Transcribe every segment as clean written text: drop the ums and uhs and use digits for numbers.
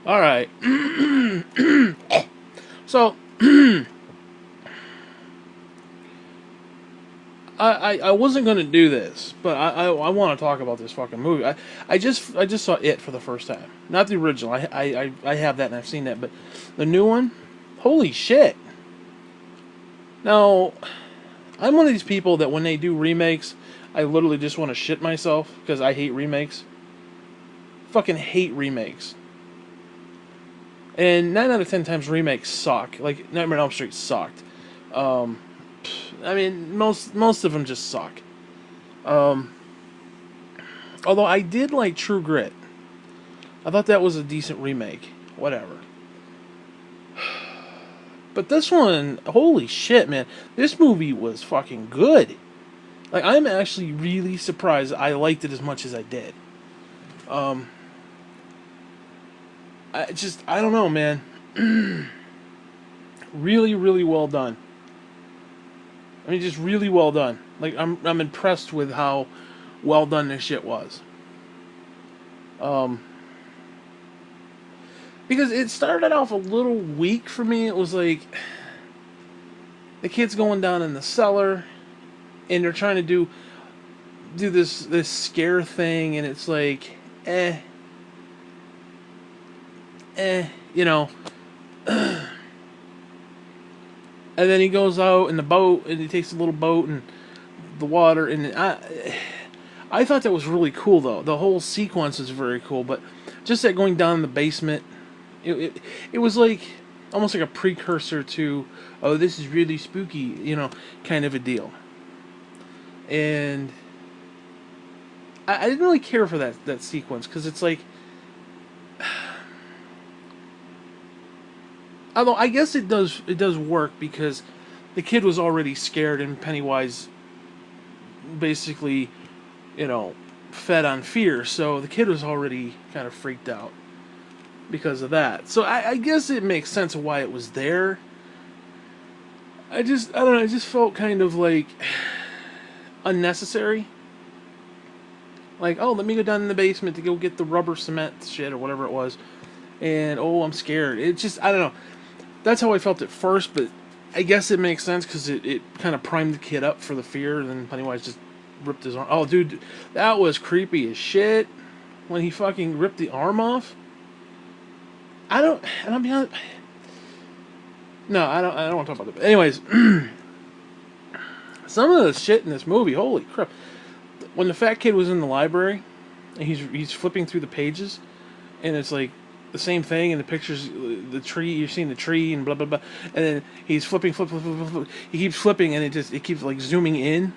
All right. So I wasn't gonna do this, but I want to talk about this fucking movie. I just saw it for the first time, not the original. I have that and I've seen that, but the new one, holy shit! Now I'm one of these people that when they do remakes, I literally just want to shit myself because I hate remakes. Fucking hate remakes. And 9 out of 10 times remakes suck. Like Nightmare on Elm Street sucked. Um, I mean, most of them just suck. Um, Although I did like True Grit. I thought that was a decent remake. Whatever. But this one, holy shit, man. This movie was fucking good. Like, I'm actually really surprised I liked it as much as I did. Um, I don't know, man. Really, really well done. I mean, just really well done. Like, I'm impressed with how well done this shit was. Um, because it started off a little weak for me. It was like the kid's going down in the cellar, and they're trying to do this scare thing, and it's like, eh, you know. And then he goes out in the boat, and he takes a little boat and the water, and I thought that was really cool though. The whole sequence is very cool, but just that going down in the basement, it was like almost like a precursor to, oh, this is really spooky, kind of a deal. And I didn't really care for that sequence because it's like, although I guess it does work because the kid was already scared and Pennywise basically, you know, fed on fear, so the kid was already kind of freaked out because of that. So I guess it makes sense of why it was there. I don't know, it just felt kind of like unnecessary. Like, oh, let me go down in the basement to go get the rubber cement shit or whatever it was. And, oh, I'm scared. It just, I don't know. That's how I felt at first, but I guess it makes sense because it kind of primed the kid up for the fear, and then Pennywise just ripped his arm. Oh, dude, that was creepy as shit when he fucking ripped the arm off. I don't, and I'll be honest. No, I don't want to talk about that. But anyways, some of the shit in this movie, holy crap! When the fat kid was in the library, and he's flipping through the pages, and it's like the same thing in the pictures, the tree, you're seeing the tree and blah blah blah, and then he's flipping, he keeps flipping, and it keeps like zooming in,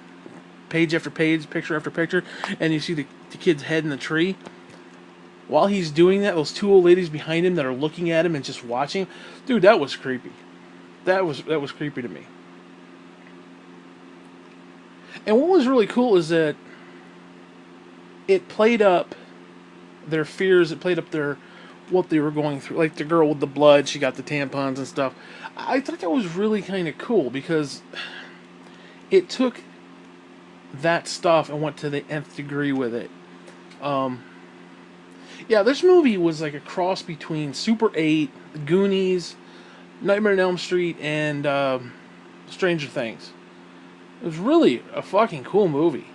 page after page, picture after picture, and you see the kid's head in the tree. While he's doing that, those two old ladies behind him that are looking at him and just watching, dude, that was creepy. That was creepy to me. And what was really cool is that it played up their fears. It played up their what they were going through. Like the girl with the blood, she got the tampons and stuff. I thought that was really kind of cool because it took that stuff and went to the nth degree with it. Um, yeah, this movie was like a cross between Super 8, Goonies, Nightmare on Elm Street, and Stranger Things. It was really a fucking cool movie.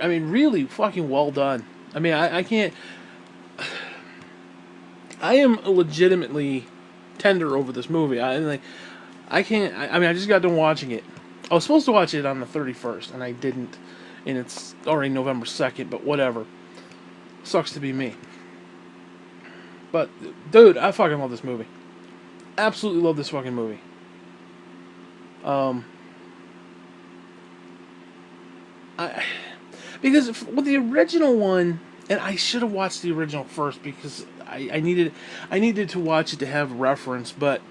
I mean, really fucking well done. I mean, I can't. I am legitimately tender over this movie. I can't. I mean, I just got done watching it. I was supposed to watch it on the 31st, and I didn't. And it's already November 2nd, but whatever. Sucks to be me. But, dude, I fucking love this movie. Absolutely love this fucking movie. Um, I because with the original one, and I should have watched the original first because I needed to watch it to have reference, but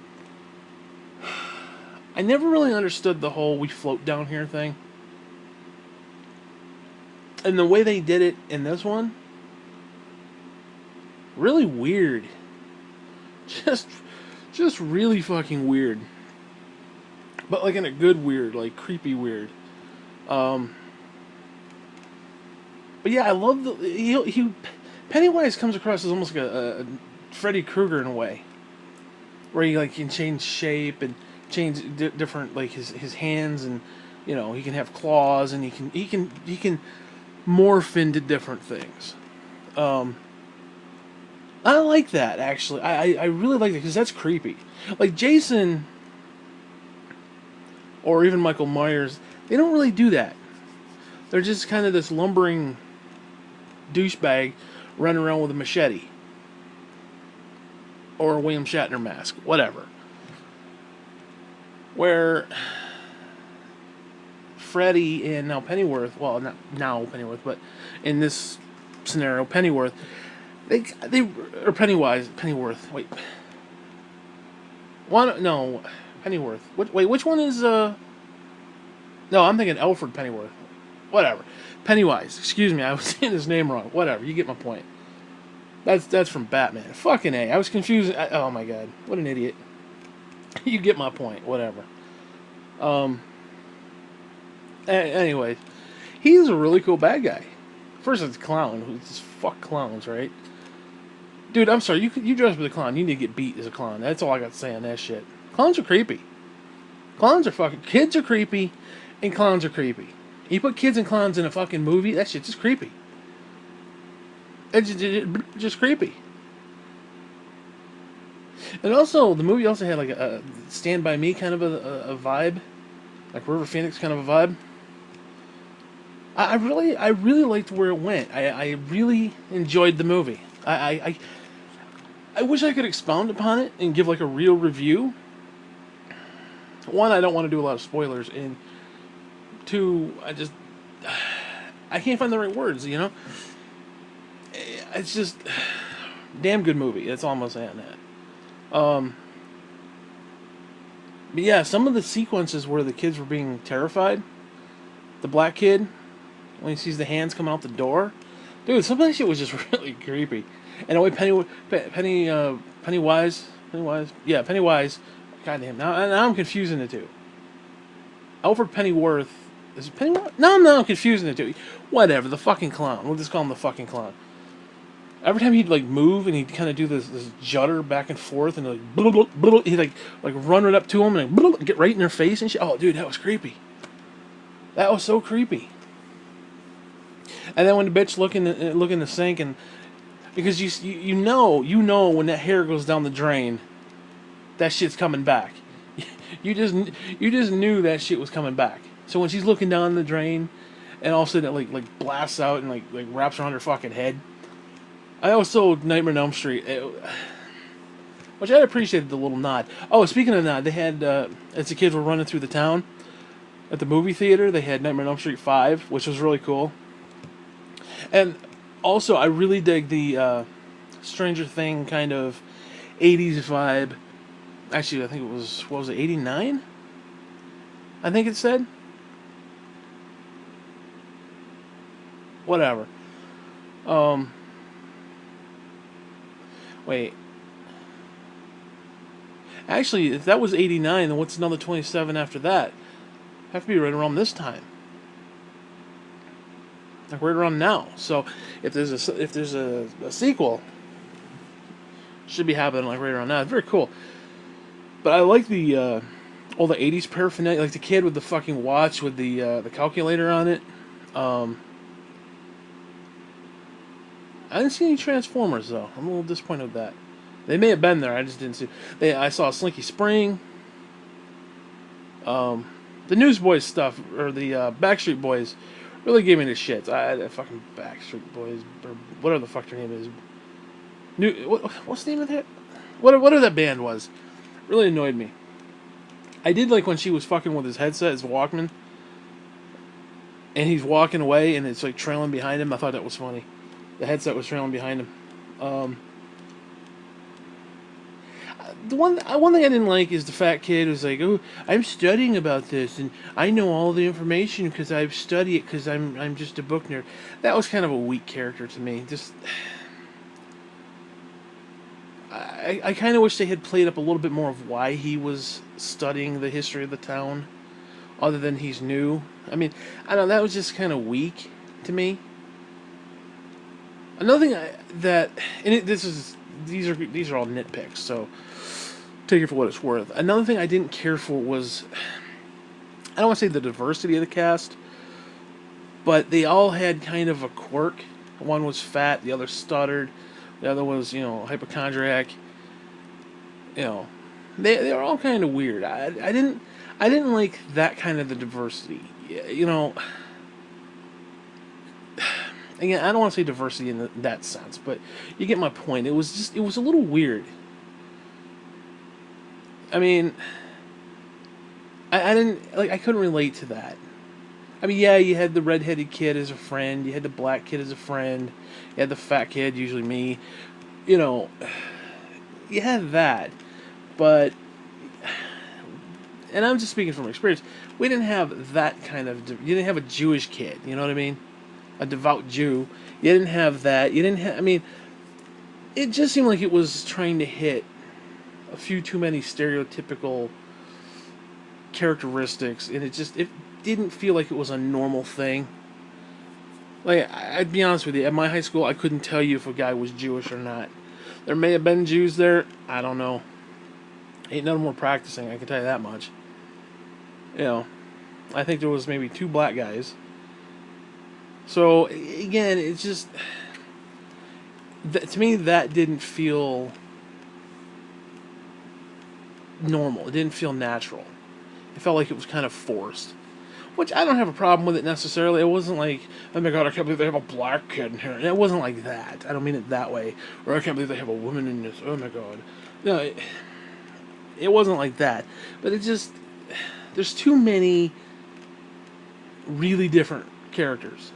I never really understood the whole "we float down here" thing, and the way they did it in this one, really weird. Just, just really fucking weird, but like in a good weird, like creepy weird. Um, but yeah, I love the he Pennywise comes across as almost like a Freddy Krueger in a way, where he like can change shape and change different like his hands, and you know he can have claws, and he can morph into different things. Um, I like that actually. I really like it because that's creepy. Like Jason or even Michael Myers, they don't really do that. They're just kind of this lumbering douchebag running around with a machete or a William Shatner mask, whatever. Where Freddy and now Pennyworth, well, not now Pennyworth, but in this scenario, Pennyworth, they or Pennyworth. Wait, one no, Pennyworth. Wait, which one is No, I'm thinking Alfred Pennyworth. Whatever, Pennywise. Excuse me, I was saying his name wrong. Whatever, you get my point. That's from Batman. Fucking A. I was confused. Oh my god, what an idiot. You get my point. Whatever. Um. Anyway, he's a really cool bad guy. First, it's a clown. Who's just fuck clowns, right? Dude, I'm sorry. You dress up as a clown. You need to get beat as a clown. That's all I got to say on that shit. Clowns are creepy. Clowns are fucking. Kids are creepy, and clowns are creepy. You put kids and clowns in a fucking movie, that shit's just creepy. It's just creepy. And also, the movie also had like a Stand By Me kind of a vibe, like River Phoenix kind of a vibe. I really liked where it went. I really enjoyed the movie. I wish I could expound upon it and give like a real review. One, I don't want to do a lot of spoilers, and two, I can't find the right words. You know, it's just damn good movie. That's all I'm gonna say on that. But yeah, some of the sequences where the kids were being terrified, the black kid when he sees the hands coming out the door, dude, some of that shit was just really creepy. And the way Pennywise. Goddamn, now I'm confusing the two. Alfred Pennyworth is it Pennyworth? No, I'm confusing the two. Whatever, the fucking clown. We'll just call him the fucking clown. Every time he'd like move and he'd kind of do this judder back and forth and like blah, blah, blah, he'd like run right up to him and like, get right in their face and shit. Oh, dude, that was creepy. That was so creepy. And then when the bitch look in the sink, and because you know when that hair goes down the drain, that shit's coming back. You just knew that shit was coming back. So when she's looking down the drain, and all of a sudden it like blasts out and like wraps around her fucking head. I also Nightmare on Elm Street, which I appreciated the little nod. Oh, speaking of nod, they had as the kids were running through the town at the movie theater, they had Nightmare on Elm Street 5, which was really cool. And also, I really dig the Stranger Thing kind of 80s vibe. Actually, I think it was, what was it, 89? I think it said. Whatever. Wait. Actually, if that was 89, then what's another 27 after that? Have to be right around this time. Like right around now. So if there's a sequel, should be happening like right around now. It's very cool. But I like the all the 80s paraphernalia, like the kid with the fucking watch with the calculator on it. I didn't see any Transformers though. I'm a little disappointed with that. They may have been there. I just didn't see. I saw Slinky Spring. The Newsboys stuff or the Backstreet Boys really gave me the shits. Fucking Backstreet Boys or whatever the fuck their name is. What's the name of that? Whatever that band was, really annoyed me. I did like when she was fucking with his headset, his Walkman, and he's walking away and it's like trailing behind him. I thought that was funny. The headset was trailing behind him. The one thing I didn't like is the fat kid who's like, "Oh, I'm studying about this, and I know all the information because I've studied it because I'm just a book nerd." That was kind of a weak character to me. Just, I kind of wish they had played up a little bit more of why he was studying the history of the town, other than he's new. I mean, I don't know, that was just kind of weak to me. Another thing this is these are all nitpicks, so take it for what it's worth. Another thing I didn't care for was, I don't want to say the diversity of the cast, but they all had kind of a quirk. One was fat, the other stuttered, the other was, hypochondriac. You know, they were all kind of weird. I didn't like that kind of the diversity. You know, again, I don't want to say diversity in that sense, but you get my point. It was a little weird. I mean, I didn't like. I couldn't relate to that. I mean, yeah, you had the redheaded kid as a friend, you had the black kid as a friend, you had the fat kid, usually me. You know, you had that, but, and I'm just speaking from experience. We didn't have that kind of. You didn't have a Jewish kid. You know what I mean? A devout Jew. You didn't have that. You didn't have. I mean, it just seemed like it was trying to hit a few too many stereotypical characteristics, and it didn't feel like it was a normal thing. Like, I'd be honest with you, at my high school, I couldn't tell you if a guy was Jewish or not. There may have been Jews there. I don't know. Ain't none more practicing. I can tell you that much. You know, I think there was maybe two black guys. So again, it's just to me that didn't feel normal. It didn't feel natural. It felt like it was kind of forced. Which I don't have a problem with it necessarily. It wasn't like, oh my god, I can't believe they have a black kid in here. And it wasn't like that. I don't mean it that way. Or I can't believe they have a woman in this. Oh my god. No, it wasn't like that. But it just, there's too many really different characters.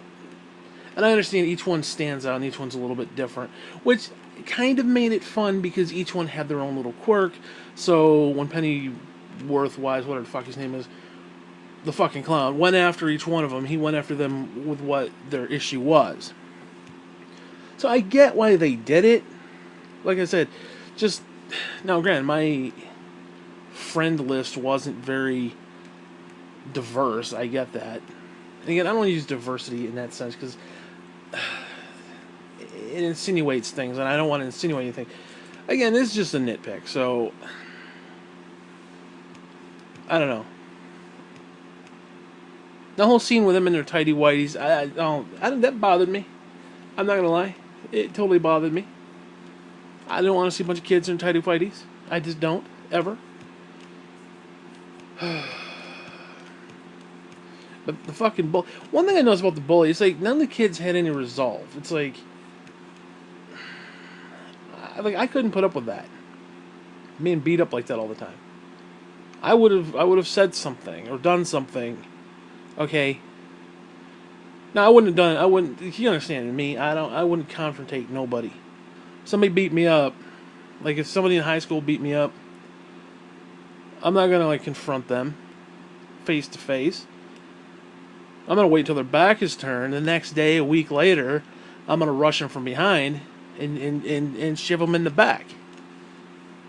And I understand each one stands out and each one's a little bit different. Which kind of made it fun because each one had their own little quirk. So when Pennyworth Wise, whatever the fuck his name is, the fucking clown, went after each one of them. He went after them with what their issue was. So I get why they did it. Like I said, just, now granted, my friend list wasn't very diverse. I get that. And again, I don't want to use diversity in that sense because it insinuates things, and I don't want to insinuate anything. Again, this is just a nitpick, so I don't know. The whole scene with them in their tidy whities, that bothered me. I'm not gonna lie, it totally bothered me. I don't want to see a bunch of kids in tidy whities. I just don't ever. But the fucking bully. One thing I noticed about the bully is like none of the kids had any resolve. It's like I couldn't put up with that. Being beat up like that all the time. I would have said something or done something. Okay. Now I wouldn't have done it. I wouldn't. You understand me? I wouldn't confrontate nobody. Somebody beat me up. Like if somebody in high school beat me up, I'm not gonna like confront them face to face. I'm gonna wait till their back is turned. The next day, a week later, I'm gonna rush them from behind and shove them in the back.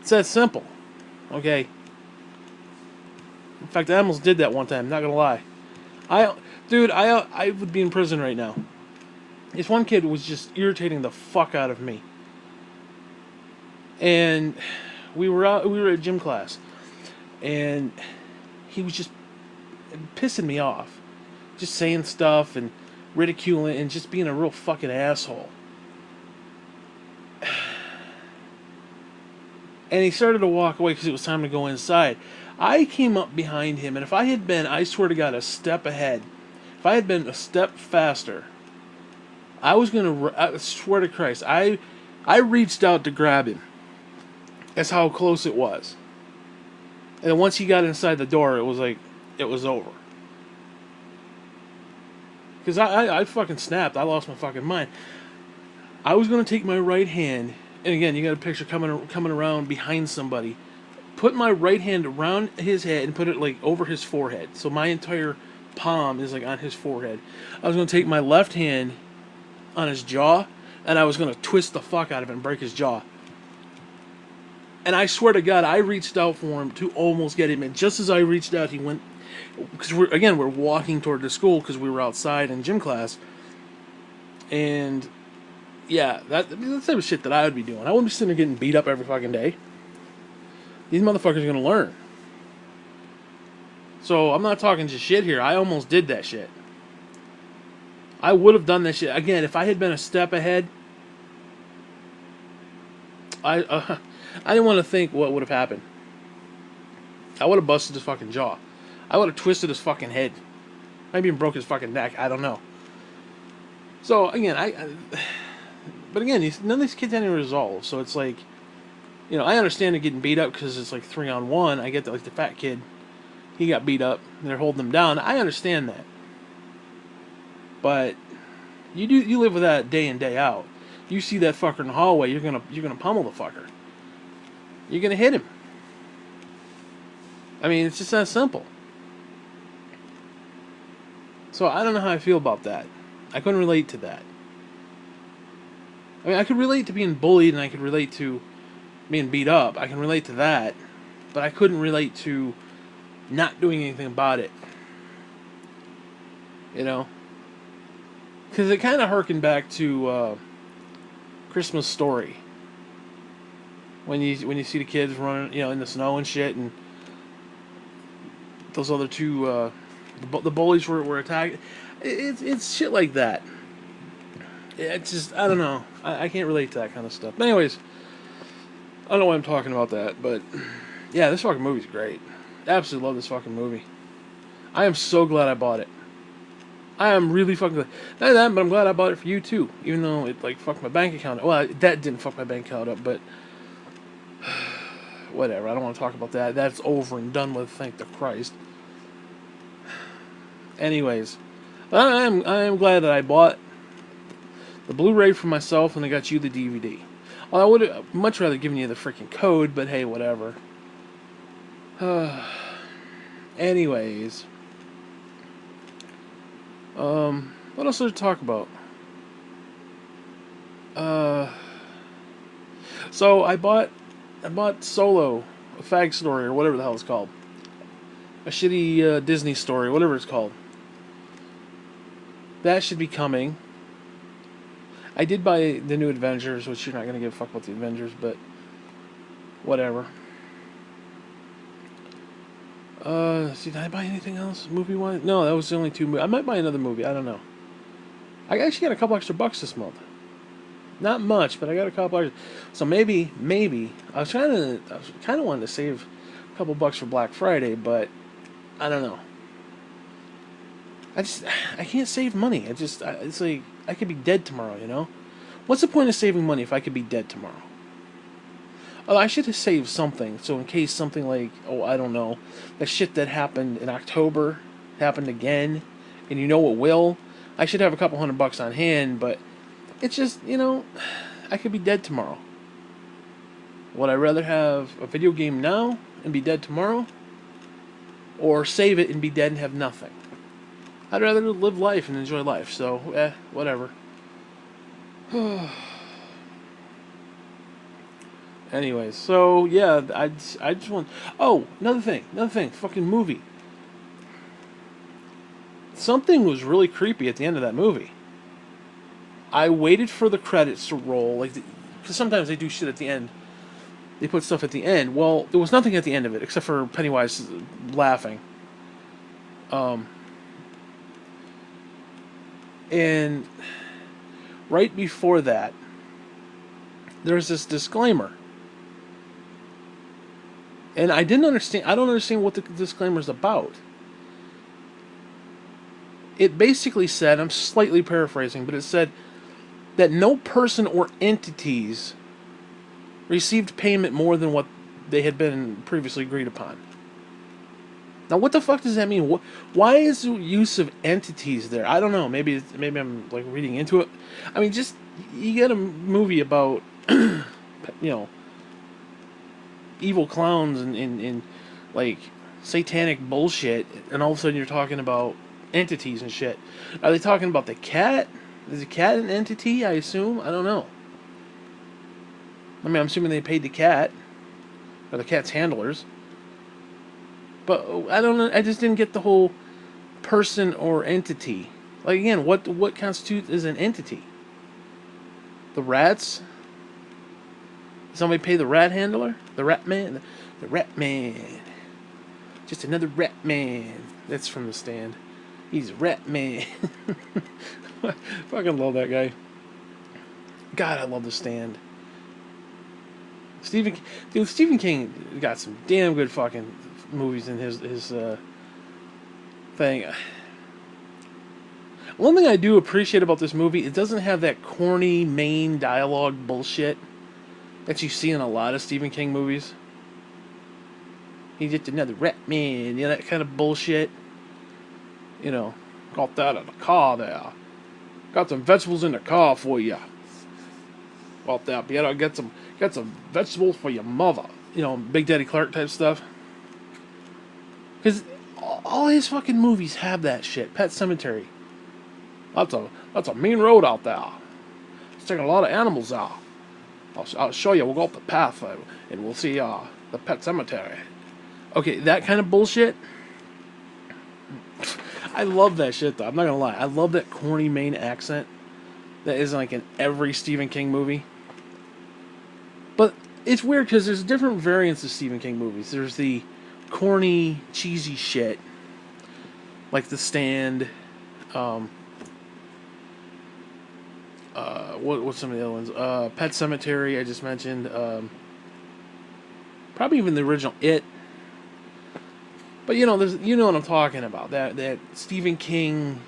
It's that simple. Okay. In fact, I almost did that one time. Not gonna lie. I would be in prison right now. This one kid was just irritating the fuck out of me. And we were at gym class, and he was just pissing me off, just saying stuff and ridiculing and just being a real fucking asshole. And he started to walk away because it was time to go inside. I came up behind him, and if I had been, I swear to God, a step ahead, if I had been a step faster, I swear to Christ, I reached out to grab him. That's how close it was. And then once he got inside the door, it was like, it was over. Because I fucking snapped. I lost my fucking mind. I was going to take my right hand, and again, you got a picture coming around behind somebody. Put my right hand around his head and put it like over his forehead. So my entire palm is like on his forehead. I was going to take my left hand on his jaw, and I was going to twist the fuck out of it and break his jaw. And I swear to God, I reached out for him to almost get him. And just as I reached out, he went, because we're walking toward the school because we were outside in gym class. And yeah, that's the type of shit that I would be doing. I wouldn't be sitting there getting beat up every fucking day. These motherfuckers are gonna learn. So I'm not talking just shit here. I almost did that shit. I would have done that shit again if I had been a step ahead. I I didn't want to think what would have happened. I would have busted his fucking jaw. I would have twisted his fucking head. Maybe even broke his fucking neck. I don't know. So again, but again, none of these kids had any resolve. So it's like, I understand it getting beat up because it's like 3-on-1. I get that, like the fat kid, he got beat up. And they're holding him down. I understand that. But you live with that day in day out. You see that fucker in the hallway, you're gonna pummel the fucker. You're gonna hit him. I mean, it's just that simple. So I don't know how I feel about that. I couldn't relate to that. I mean, I could relate to being bullied and I could relate to being beat up. I can relate to that. But I couldn't relate to not doing anything about it. Because it kind of harkened back to Christmas Story. When you see the kids running, in the snow and shit, and those other two, the bullies were attacked. It's shit like that. It's just, I don't know. I can't relate to that kind of stuff. But anyways, I don't know why I'm talking about that, but yeah, this fucking movie's great. Absolutely love this fucking movie. I am so glad I bought it. I am really fucking glad. Not that, but I'm glad I bought it for you too. Even though it like fucked my bank account up. Well, that didn't fuck my bank account up, but whatever. I don't want to talk about that. That's over and done with. Thank the Christ. Anyways, I am glad that I bought the Blu-ray for myself and I got you the DVD. Well, I would have much rather given you the freaking code, but hey, whatever. Anyways, what else to talk about? So I bought Solo, a fag story or whatever the hell it's called, a shitty Disney story, whatever it's called. That should be coming. I did buy the new Avengers, which you're not gonna give a fuck about the Avengers, but whatever. See, did I buy anything else movie-wise? No, that was the only two movies. I might buy another movie. I don't know. I actually got a couple extra bucks this month. Not much, but I got a couple extra. So maybe I was kind of wanting to save a couple bucks for Black Friday, but I don't know. I can't save money. It's like I could be dead tomorrow. What's the point of saving money if I could be dead tomorrow? Oh, I should have saved something, so in case something like, I don't know, the shit that happened in October happened again, and it will, I should have a couple $100 on hand, but it's just, I could be dead tomorrow. Would I rather have a video game now and be dead tomorrow, or save it and be dead and have nothing? I'd rather live life and enjoy life, so, whatever. Anyways, so yeah, I just want. Oh, another thing, fucking movie. Something was really creepy at the end of that movie. I waited for the credits to roll, because sometimes they do shit at the end. They put stuff at the end. Well, there was nothing at the end of it except for Pennywise laughing. And right before that, there's this disclaimer. And I don't understand what the disclaimer's about. It basically said, I'm slightly paraphrasing, but it said that no person or entities received payment more than what they had been previously agreed upon. Now, what the fuck does that mean? Why is the use of entities there? I don't know. Maybe I'm like reading into it. I mean, just you get a movie about, evil clowns and like satanic bullshit, and all of a sudden you're talking about entities and shit. Are they talking about the cat? Is the cat an entity? I assume. I don't know. I mean, I'm assuming they paid the cat or the cat's handlers. But I don't know. I just didn't get the whole person or entity. Like again, what constitutes as an entity? The rats. Somebody pay the rat handler? The rat man? The rat man. Just another rat man. That's from The Stand. He's a rat man. Fucking love that guy. God, I love The Stand. Stephen King got some damn good fucking movies in his thing. One thing I do appreciate about this movie, it doesn't have that corny main dialogue bullshit that you see in a lot of Stephen King movies. He's just another rat man, you know, that kind of bullshit. You know, got that in the car there. Got some vegetables in the car for you. Got that, you know, get some vegetables for your mother. You know, Big Daddy Clark type stuff. Because all his fucking movies have that shit. Pet Sematary. That's a mean road out there. It's taking a lot of animals out. I'll show you. We'll go up the path and we'll see the Pet Cemetery. Okay, that kind of bullshit. I love that shit though. I'm not gonna lie. I love that corny Maine accent that is like in every Stephen King movie. But it's weird because there's different variants of Stephen King movies. There's the corny, cheesy shit, like The Stand. What's some of the other ones? Pet Sematary, I just mentioned. Probably even the original It. But you know what I'm talking about. That Stephen King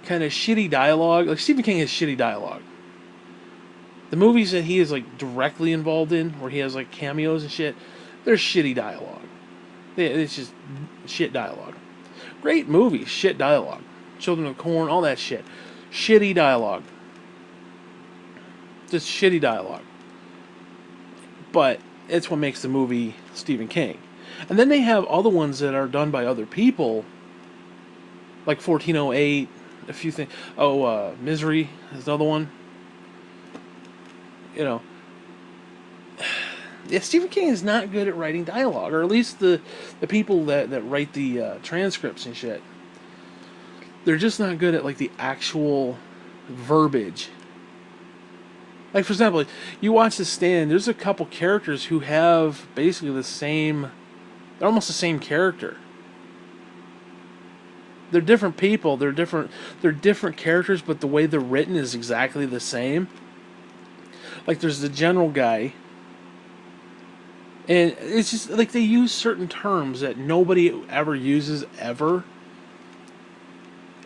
kind of shitty dialogue. Like Stephen King has shitty dialogue. The movies that he is like directly involved in, where he has like cameos and shit, they're shitty dialogue. It's just shit dialogue. Great movies, shit dialogue. Children of the Corn, all that shit. Shitty dialogue. Just shitty dialogue. But it's what makes the movie Stephen King. And then they have other ones that are done by other people, like 1408, a few things. Misery is another one. You know, yeah, Stephen King is not good at writing dialogue, or at least the people that write the transcripts and shit. They're just not good at like the actual verbiage. Like for example, you watch The Stand. There's a couple characters who have basically the same. They're almost the same character. They're different people. They're different characters, but the way they're written is exactly the same. Like there's the general guy, and it's just like they use certain terms that nobody ever uses ever,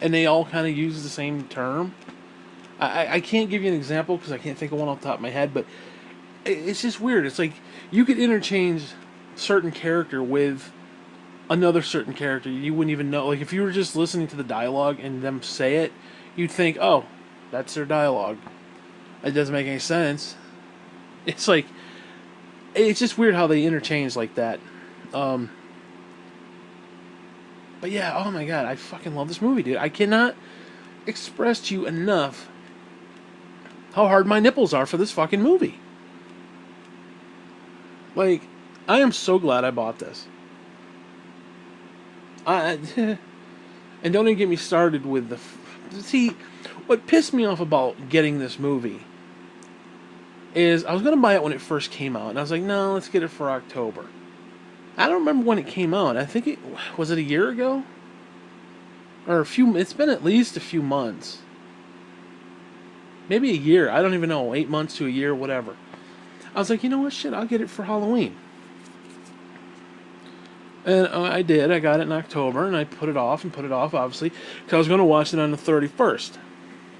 and they all kind of use the same term. I can't give you an example because I can't think of one off the top of my head, but it's just weird. It's like you could interchange certain character with another certain character. You wouldn't even know. Like if you were just listening to the dialogue and them say it, you'd think, oh, that's their dialogue. It doesn't make any sense. It's like, it's just weird how they interchange like that. But yeah, oh my god, I fucking love this movie, dude. I cannot express to you enough how hard my nipples are for this fucking movie. Like, I am so glad I bought this. And don't even get me started with the... See, what pissed me off about getting this movie is I was going to buy it when it first came out. And I was like, no, let's get it for October. I don't remember when it came out. I think it... Was it a year ago? Or it's been at least a few months. Maybe a year. I don't even know. 8 months to a year, whatever. I was like, you know what? Shit, I'll get it for Halloween. And I did. I got it in October, and I put it off, obviously, because I was going to watch it on the 31st.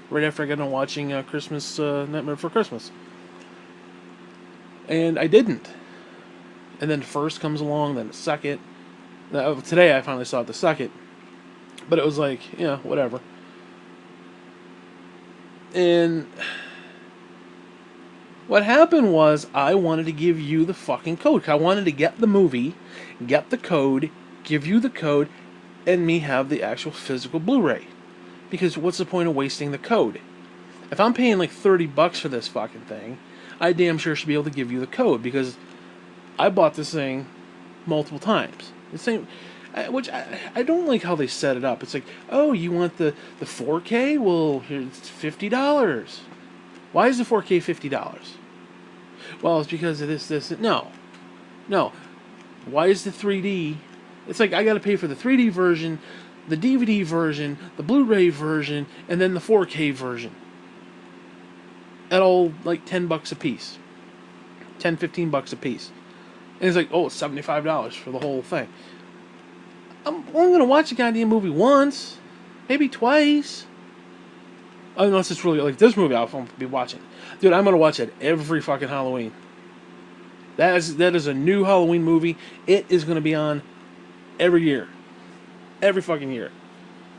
Right after I got done watching Nightmare Before Christmas. And I didn't. And then the first comes along, then the second. Today I finally saw the second. But it was like, yeah, whatever. And what happened was I wanted to give you the fucking code. I wanted to get the movie, get the code, give you the code, and me have the actual physical Blu-ray. Because what's the point of wasting the code? If I'm paying like $30 for this fucking thing, I damn sure should be able to give you the code, because I bought this thing multiple times. The same, which I don't like how they set it up. It's like, oh, you want the 4K? Well, here's $50. Why is the 4K $50? Well, it's because of this. No, no. Why is the 3D? It's like I got to pay for the 3D version, the DVD version, the Blu-ray version, and then the 4K version. At all like $10 a piece, 10, $15 a piece. And it's like, oh, it's $75 for the whole thing. I'm only gonna watch a goddamn movie once, maybe twice. Unless it's really like this movie, I'll be watching. Dude, I'm gonna watch it every fucking Halloween. That is a new Halloween movie. It is gonna be on every year, every fucking year.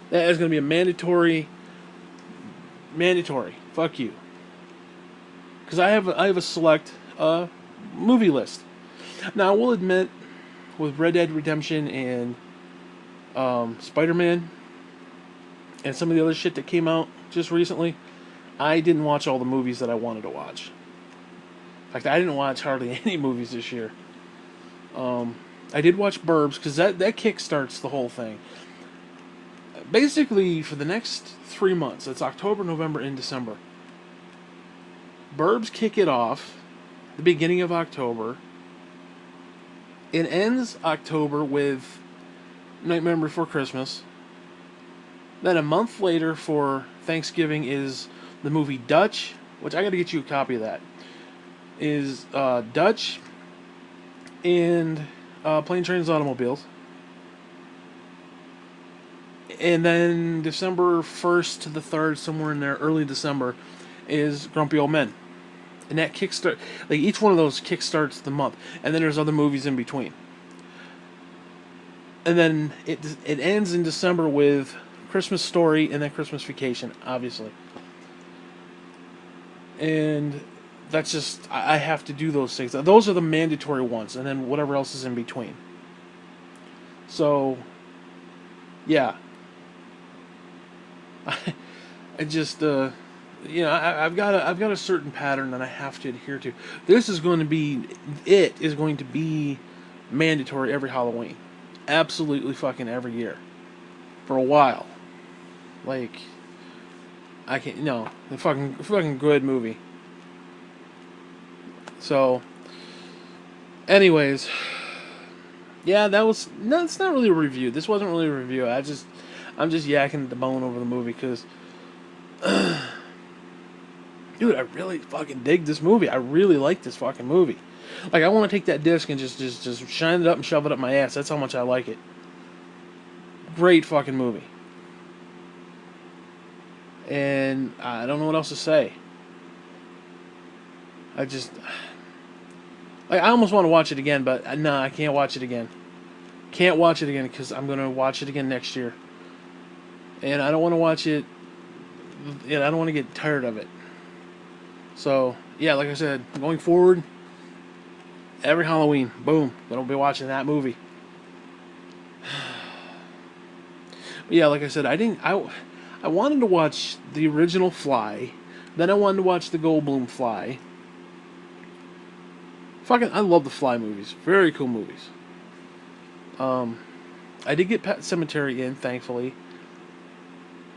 That is gonna be a mandatory. Mandatory. Fuck you. Because I have a select movie list. Now I will admit, with Red Dead Redemption and Spider-Man and some of the other shit that came out just recently, I didn't watch all the movies that I wanted to watch. In fact, I didn't watch hardly any movies this year. I did watch Burbs because that kickstarts the whole thing. Basically, for the next 3 months, it's October, November, and December. Burbs kick it off the beginning of October. It ends October with Nightmare Before Christmas. Then a month later for Thanksgiving is the movie Dutch, which I got to get you a copy of that. Is Dutch and Plane, Trains, Automobiles. And then December 1st to the 3rd, somewhere in there, early December, is Grumpy Old Men. And that kickstart, like each one of those kickstarts the month. And then there's other movies in between. And then it ends in December with Christmas Story and then Christmas Vacation, obviously. And that's just, I have to do those things. Those are the mandatory ones, and then whatever else is in between. So, yeah. I just, I've got a certain pattern that I have to adhere to. This is going to be, it is going to be mandatory every Halloween. Absolutely fucking every year. For a while. Like, I can't, no, the fucking good movie. So, anyways, yeah, it's not really a review. This wasn't really a review. I'm just yakking the bone over the movie because, dude, I really fucking dig this movie. I really like this fucking movie. Like, I want to take that disc and just shine it up and shove it up my ass. That's how much I like it. Great fucking movie. And I don't know what else to say. I almost want to watch it again, but no, I can't watch it again. Can't watch it again because I'm going to watch it again next year. And I don't want to watch it, and I don't want to get tired of it. So, yeah, like I said, going forward, every Halloween, boom, going to be watching that movie. But yeah, like I said, I wanted to watch the original Fly, then I wanted to watch the Goldblum Fly. Fucking, I love the Fly movies. Very cool movies. I did get Pet Sematary in, thankfully.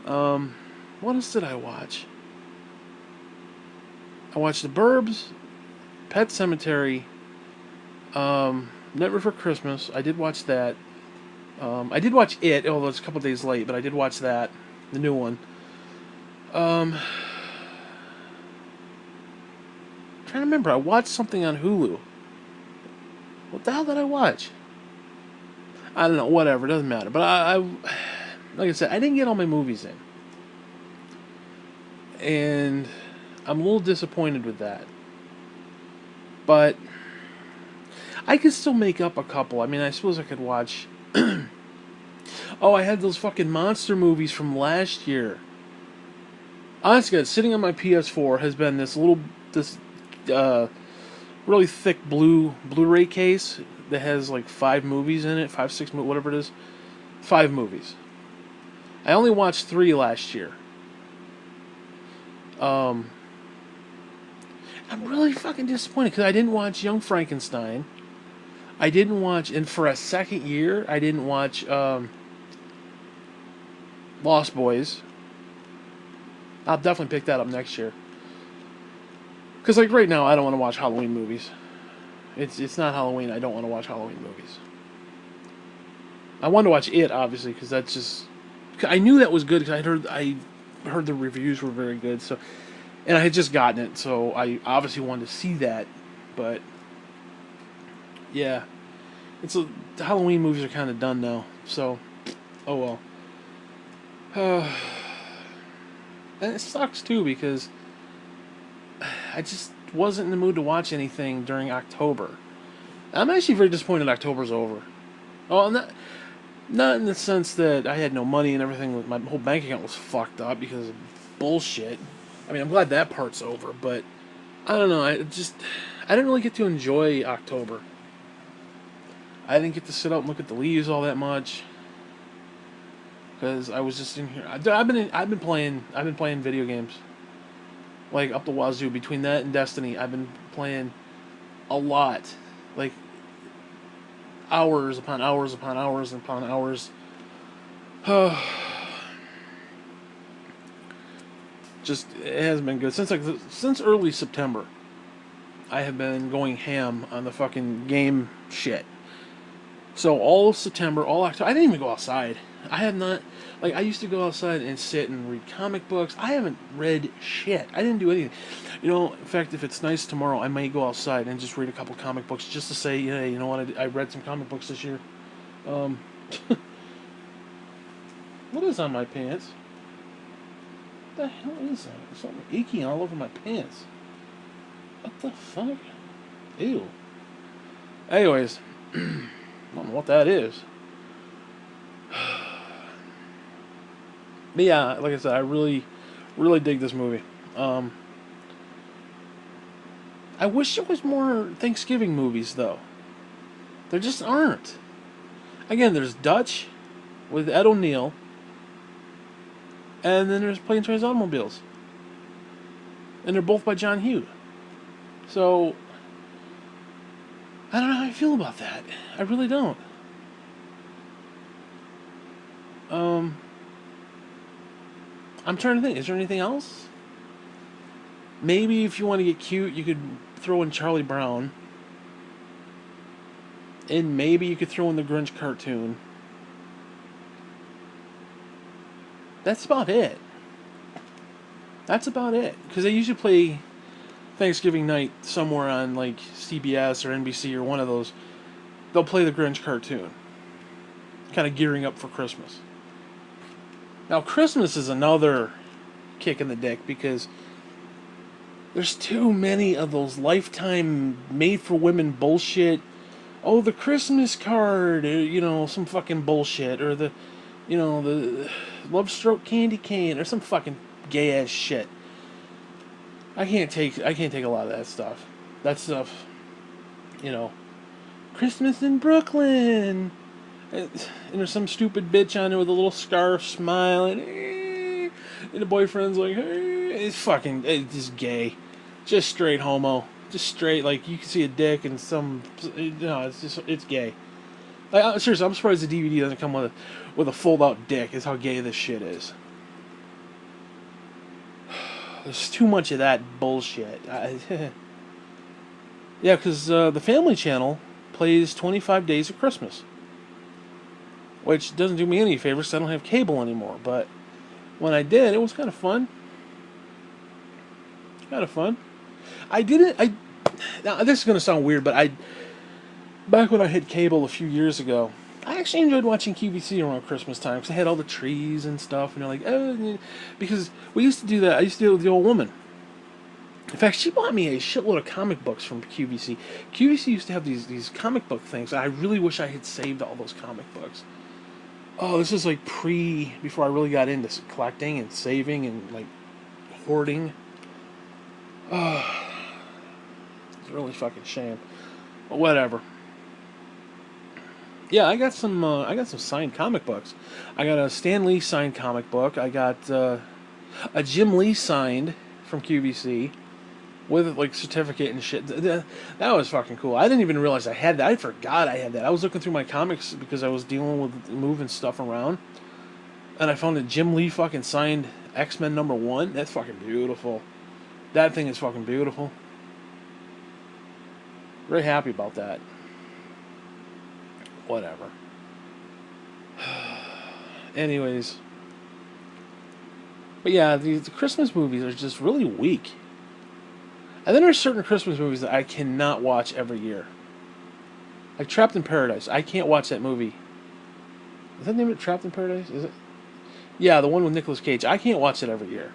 What else did I watch? I watched The Burbs, Pet Sematary, Nightmare Before Christmas. I did watch that. I did watch It, although it's a couple days late, but I did watch that, the new one. I'm trying to remember. I watched something on Hulu. What the hell did I watch? I don't know. Whatever. It doesn't matter. But I like I said, I didn't get all my movies in. And I'm a little disappointed with that. But I could still make up a couple. I mean, I suppose I could watch... Oh, I had those fucking monster movies from last year. Honestly, sitting on my PS4 has been this really thick Blu-ray case that has like 5 movies in it, 5, 6, whatever it is. 5 movies. I only watched 3 last year. I'm really fucking disappointed because I didn't watch Young Frankenstein. I didn't watch, and for a second year, I didn't watch Lost Boys. I'll definitely pick that up next year. Because like right now, I don't want to watch Halloween movies. It's not Halloween. I don't want to watch Halloween movies. I want to watch it obviously because that's just. I knew that was good because I heard the reviews were very good. So, and I had just gotten it, so I obviously wanted to see that. But yeah, the Halloween movies are kind of done now. So, oh well. And it sucks too because I just wasn't in the mood to watch anything during October. I'm actually very disappointed October's over. Oh, not in the sense that I had no money and everything. My whole bank account was fucked up because of bullshit. I mean, I'm glad that part's over, but I don't know. I didn't really get to enjoy October. I didn't get to sit out and look at the leaves all that much because I was just in here. I've been playing video games like up the wazoo. Between that and Destiny, I've been playing a lot, like hours upon hours upon hours upon hours. Just it hasn't been good since early September. I have been going ham on the fucking game shit. So all of September, all October, I didn't even go outside. I have not, like, I used to go outside and sit and read comic books. I haven't read shit. I didn't do anything. In fact, if it's nice tomorrow, I might go outside and just read a couple comic books just to say, hey, you know what, I read some comic books this year. Um, what is on my pants? What the hell is that? There's something icky all over my pants. What the fuck? Ew. Anyways, I don't know what that is. But yeah, like I said, I really, really dig this movie. I wish there was more Thanksgiving movies, though. There just aren't. Again, there's Dutch with Ed O'Neill, and then there's Planes, Trains, Automobiles. And they're both by John Hughes. So, I don't know how I feel about that. I really don't. I'm trying to think. Is there anything else? Maybe if you want to get cute, you could throw in Charlie Brown. And maybe you could throw in the Grinch cartoon. That's about it. That's about it. Because they usually play Thanksgiving night somewhere on like CBS or NBC or one of those. They'll play the Grinch cartoon. Kind of gearing up for Christmas. Now, Christmas is another kick in the dick because there's too many of those Lifetime made-for-women bullshit. Oh, the Christmas card, some fucking bullshit, or the Love Stroke candy cane, or some fucking gay-ass shit. I can't take a lot of that stuff. That stuff, Christmas in Brooklyn. And there's some stupid bitch on there with a little scarf smiling. And the boyfriend's like, hey. It's just gay. Just straight homo. Just straight, like, you can see a dick and it's gay. Like, seriously, I'm surprised the DVD doesn't come with a fold-out dick, is how gay this shit is. There's too much of that bullshit. Yeah, because the Family Channel plays 25 Days of Christmas. Which doesn't do me any favors because I don't have cable anymore. But when I did, it was kind of fun. Now, this is going to sound weird, but back when I had cable a few years ago, I actually enjoyed watching QVC around Christmas time because they had all the trees and stuff. And they're like, oh, because we used to do that. I used to do it with the old woman. In fact, she bought me a shitload of comic books from QVC. QVC used to have these comic book things. I really wish I had saved all those comic books. Oh, this is like before I really got into collecting and saving and like hoarding. Oh, it's a really fucking shame. But whatever. Yeah, I got some signed comic books. I got a Stan Lee signed comic book. I got a Jim Lee signed from QVC with like certificate and shit. That was fucking cool. I didn't even realize I had that. I forgot I had that. I was looking through my comics because I was dealing with moving stuff around, and I found a Jim Lee fucking signed X-Men #1. That's fucking beautiful. That thing is fucking beautiful. Very happy about that. Whatever. Anyways, but yeah, the Christmas movies are just really weak. And then there's certain Christmas movies that I cannot watch every year. Like Trapped in Paradise. I can't watch that movie. Is that the name of it? Trapped in Paradise? Is it? Yeah, the one with Nicolas Cage. I can't watch it every year.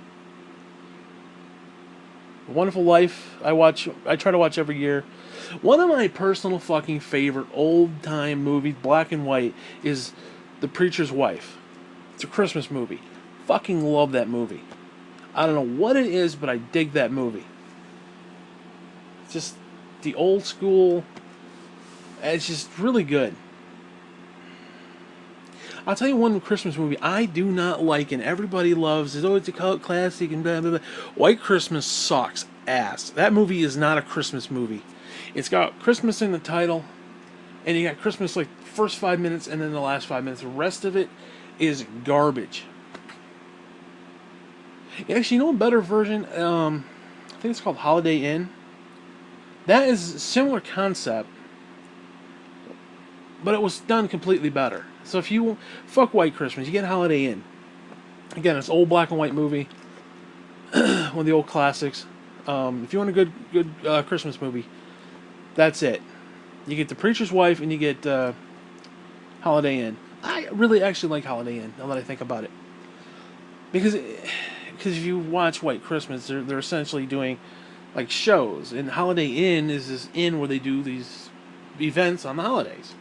Wonderful Life. I try to watch every year. One of my personal fucking favorite old time movies, black and white, is The Preacher's Wife. It's a Christmas movie. Fucking love that movie. I don't know what it is, but I dig that movie. It's just the old school. It's just really good. I'll tell you one Christmas movie I do not like and everybody loves is, oh, it's a cult classic and blah blah blah. White Christmas sucks ass. That movie is not a Christmas movie. It's got Christmas in the title, and you got Christmas like first 5 minutes and then the last 5 minutes. The rest of it is garbage. Actually, you know a better version? I think it's called Holiday Inn. That is a similar concept, but it was done completely better. So if you fuck White Christmas, you get Holiday Inn. Again, it's an old black and white movie, one of the old classics. If you want a good Christmas movie, that's it. You get The Preacher's Wife and you get Holiday Inn. I really actually like Holiday Inn, now that I think about it, because if you watch White Christmas, they're essentially doing like shows, and Holiday Inn is this inn where they do these events on the holidays.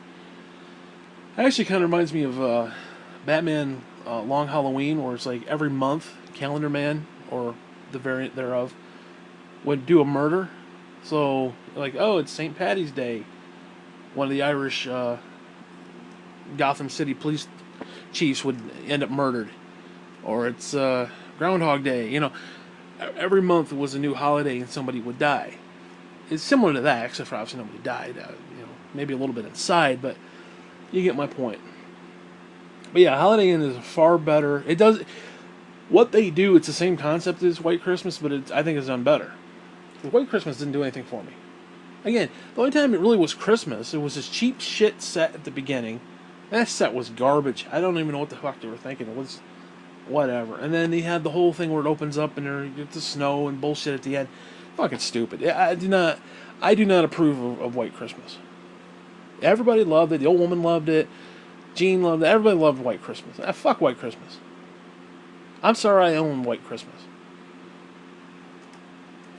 It actually kind of reminds me of Batman Long Halloween, where it's like every month, Calendar Man, or the variant thereof, would do a murder. So, like, oh, it's St. Paddy's Day. One of the Irish Gotham City police chiefs would end up murdered. Or it's Groundhog Day. You know, every month was a new holiday and somebody would die. It's similar to that, except for obviously nobody died. You know, maybe a little bit inside, but you get my point. But yeah, Holiday Inn is far better. It does what they do. It's the same concept as White Christmas, but I think it's done better. White Christmas didn't do anything for me. Again, the only time it really was Christmas, it was this cheap shit set at the beginning. That set was garbage. I don't even know what the fuck they were thinking. It was whatever. And then they had the whole thing where it opens up and there gets the snow and bullshit at the end. Fucking stupid. I do not approve of White Christmas. Everybody loved it. The old woman loved it. Gene loved it. Everybody loved White Christmas. Fuck White Christmas. I'm sorry I own White Christmas.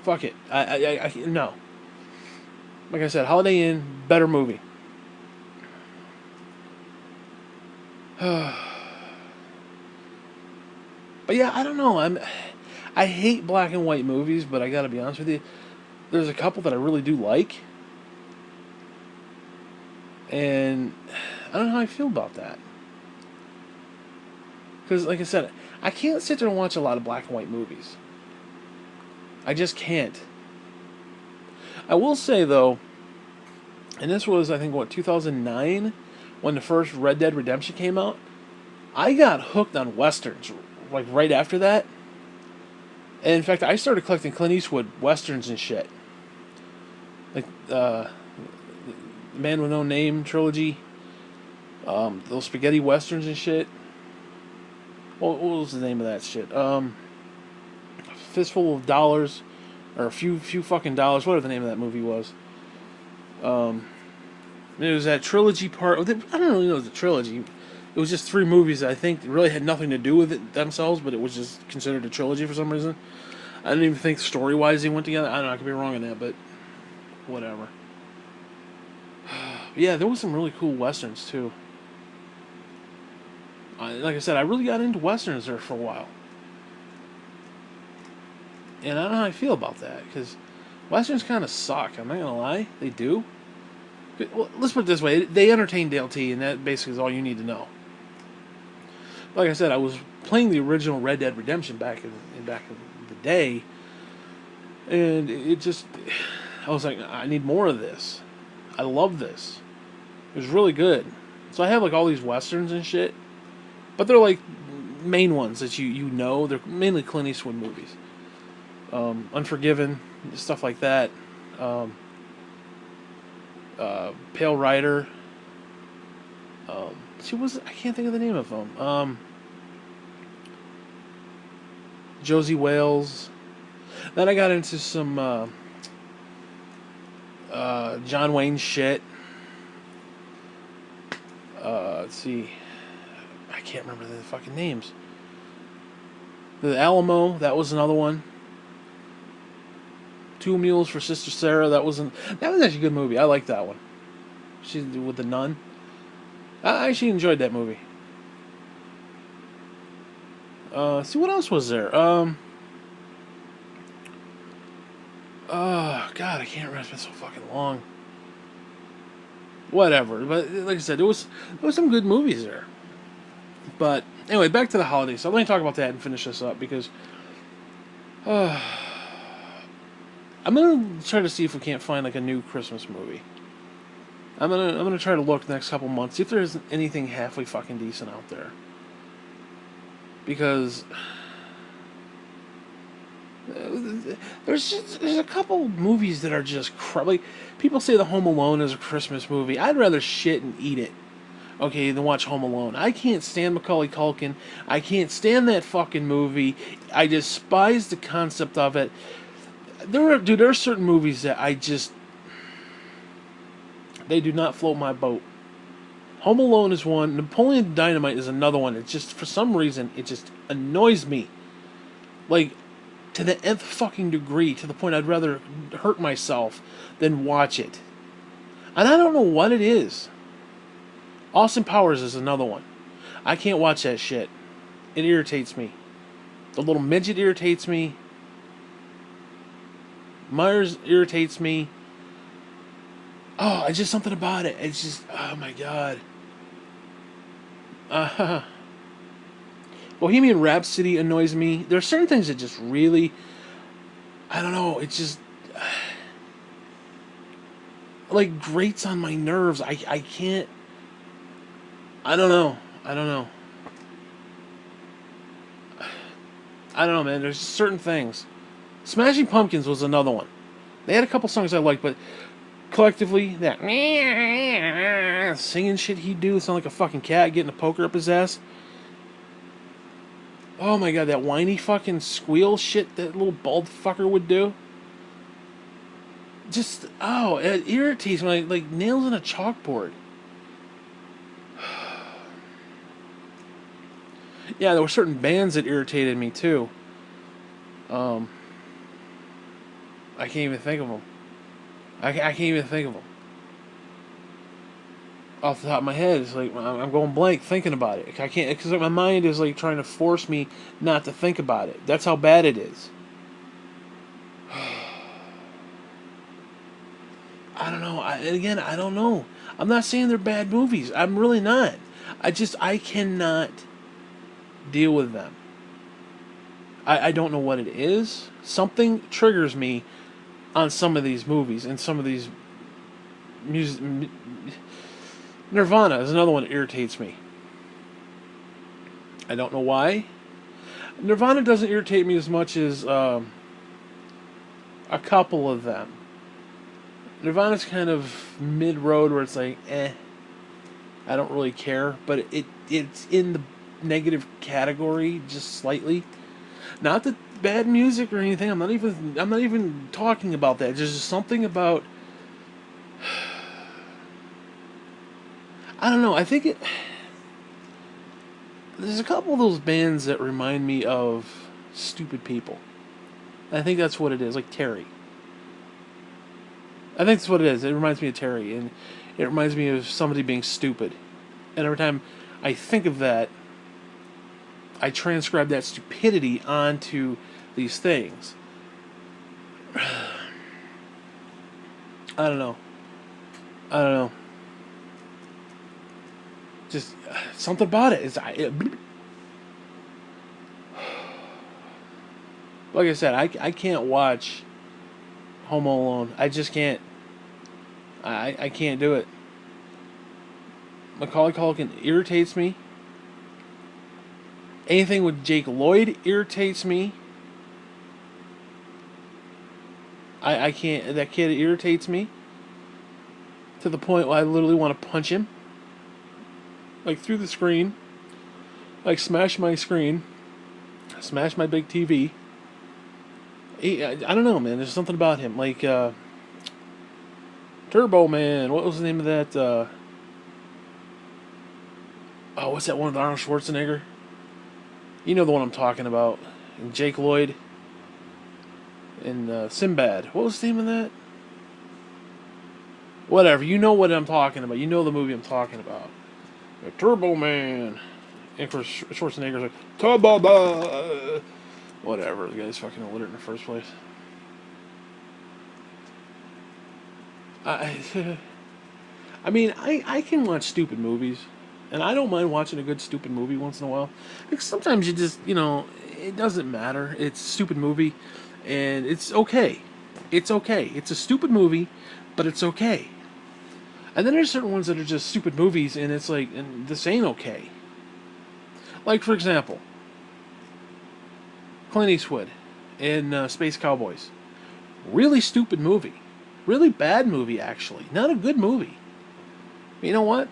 Fuck it. No. Like I said, Holiday Inn, better movie. But yeah, I don't know. I hate black and white movies, but I gotta be honest with you. There's a couple that I really do like. And I don't know how I feel about that. Because, like I said, I can't sit there and watch a lot of black and white movies. I just can't. I will say, though, and this was, I think, 2009, when the first Red Dead Redemption came out, I got hooked on Westerns, like, right after that. And, in fact, I started collecting Clint Eastwood Westerns and shit. Like, Man with No Name trilogy, those spaghetti westerns and shit. What was the name of that shit? Fistful of Dollars, or a few fucking dollars. Whatever the name of that movie was. It was that trilogy part. I don't really know it was a trilogy. It was just 3 movies that I think really had nothing to do with it themselves, but it was just considered a trilogy for some reason. I didn't even think story-wise they went together. I don't know, I could be wrong on that, but whatever. Yeah, there was some really cool westerns too. Like I said, I really got into westerns there for a while. And I don't know how I feel about that, because westerns kind of suck. I'm not going to lie. They do. Well, let's put it this way. They entertain Dale T, and that basically is all you need to know. Like I said, I was playing the original Red Dead Redemption back in the day, and it just... I was like, I need more of this. I love this. It was really good. So I have like all these westerns and shit, but they're like main ones that you know. They're mainly Clint Eastwood movies. Unforgiven, stuff like that. Pale Rider. She was, I can't think of the name of them. Josie Wales. Then I got into some John Wayne shit. Let's see. I can't remember the fucking names. The Alamo, that was another one. Two Mules for Sister Sarah, that was actually a good movie. I like that one. She with the nun. I actually enjoyed that movie. See what else was there? God, I can't remember. It's been so fucking long. Whatever, but like I said, there was some good movies there. But anyway, back to the holidays. So let me talk about that and finish this up because I'm gonna try to see if we can't find like a new Christmas movie. I'm gonna try to look the next couple months, see if there's anything halfway fucking decent out there. Because there's a couple movies that are just like people say the Home Alone is a Christmas movie. I'd rather shit and eat it, okay, than watch Home Alone. I can't stand Macaulay Culkin. I can't stand that fucking movie. I despise the concept of it. There are certain movies that they do not float my boat. Home Alone is one. Napoleon Dynamite is another one. It just, for some reason, it just annoys me. Like, to the nth fucking degree, to the point I'd rather hurt myself than watch it. And I don't know what it is. Austin Powers is another one. I can't watch that shit. It irritates me. The little midget irritates me. Myers irritates me. Oh, it's just something about it. It's just, oh my god. Bohemian Rhapsody annoys me. There are certain things that just really, I don't know, it just, like, grates on my nerves. I can't, I don't know, man. There's certain things. Smashing Pumpkins was another one. They had a couple songs I liked, but collectively, that singing shit he'd do sound like a fucking cat getting a poker up his ass. Oh my god, that whiny fucking squeal shit that little bald fucker would do. Just, oh, it irritates me like nails in a chalkboard. Yeah, there were certain bands that irritated me too. I can't even think of them. I can't even think of them. Off the top of my head, it's like I'm going blank thinking about it. I can't, because my mind is like trying to force me not to think about it. That's how bad it is. I don't know. Again, I don't know. I'm not saying they're bad movies. I'm really not. I cannot deal with them. I don't know what it is. Something triggers me on some of these movies and some of these music. Nirvana is another one that irritates me. I don't know why. Nirvana doesn't irritate me as much as a couple of them. Nirvana's kind of mid-road where it's like, I don't really care, but it's in the negative category just slightly. Not that bad music or anything. I'm not even talking about that. There's just something about, I don't know. I think there's a couple of those bands that remind me of stupid people. I think that's what it is, like Terry. I think that's what it is. It reminds me of Terry, and it reminds me of somebody being stupid. And every time I think of that, I transcribe that stupidity onto these things. I don't know. Just something about it. Like I said, I can't watch Home Alone. I just can't. I can't do it. Macaulay Culkin irritates me. Anything with Jake Lloyd irritates me. I can't. That kid irritates me. to the point where I literally want to punch him, like through the screen, like smash my screen, smash my big TV. I don't know, man. There's something about him, like Turbo Man. What was the name of that? Oh, what's that one with Arnold Schwarzenegger? You know the one I'm talking about. And Jake Lloyd and Sinbad. What was the name of that? Whatever. You know what I'm talking about. You know the movie I'm talking about. Turbo Man. And of course, Schwarzenegger's like, Turbo Man. Whatever. The guy's fucking illiterate in the first place. I, I mean, I can watch stupid movies. And I don't mind watching a good stupid movie once in a while. Because sometimes you just, it doesn't matter. It's a stupid movie. And it's okay. It's okay. It's a stupid movie, but it's okay. And then there's certain ones that are just stupid movies, and it's like, and this ain't okay. Like, for example, Clint Eastwood in Space Cowboys. Really stupid movie. Really bad movie, actually. Not a good movie. But you know what?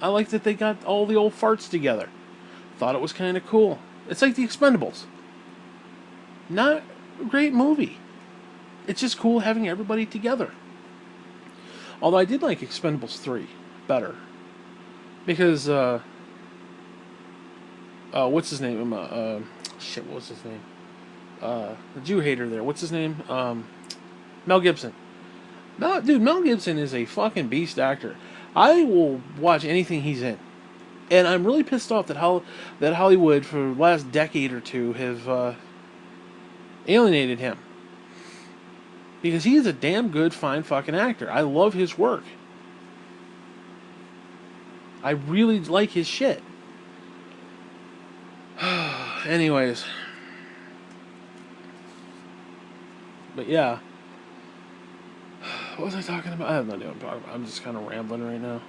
I like that they got all the old farts together. Thought it was kind of cool. It's like The Expendables. Not a great movie. It's just cool having everybody together. Although I did like Expendables 3 better. Because, what's his name? Shit, what was his name? The Jew hater there. What's his name? Mel Gibson. Mel Gibson is a fucking beast actor. I will watch anything he's in. And I'm really pissed off that Hollywood, for the last decade or two, have alienated him. Because he is a damn good, fine fucking actor. I love his work. I really like his shit. Anyways. But yeah. What was I talking about? I have no idea what I'm talking about. I'm just kind of rambling right now.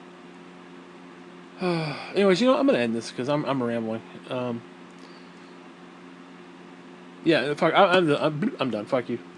Anyways, I'm going to end this because I'm rambling. Yeah, fuck, I'm done. Fuck you.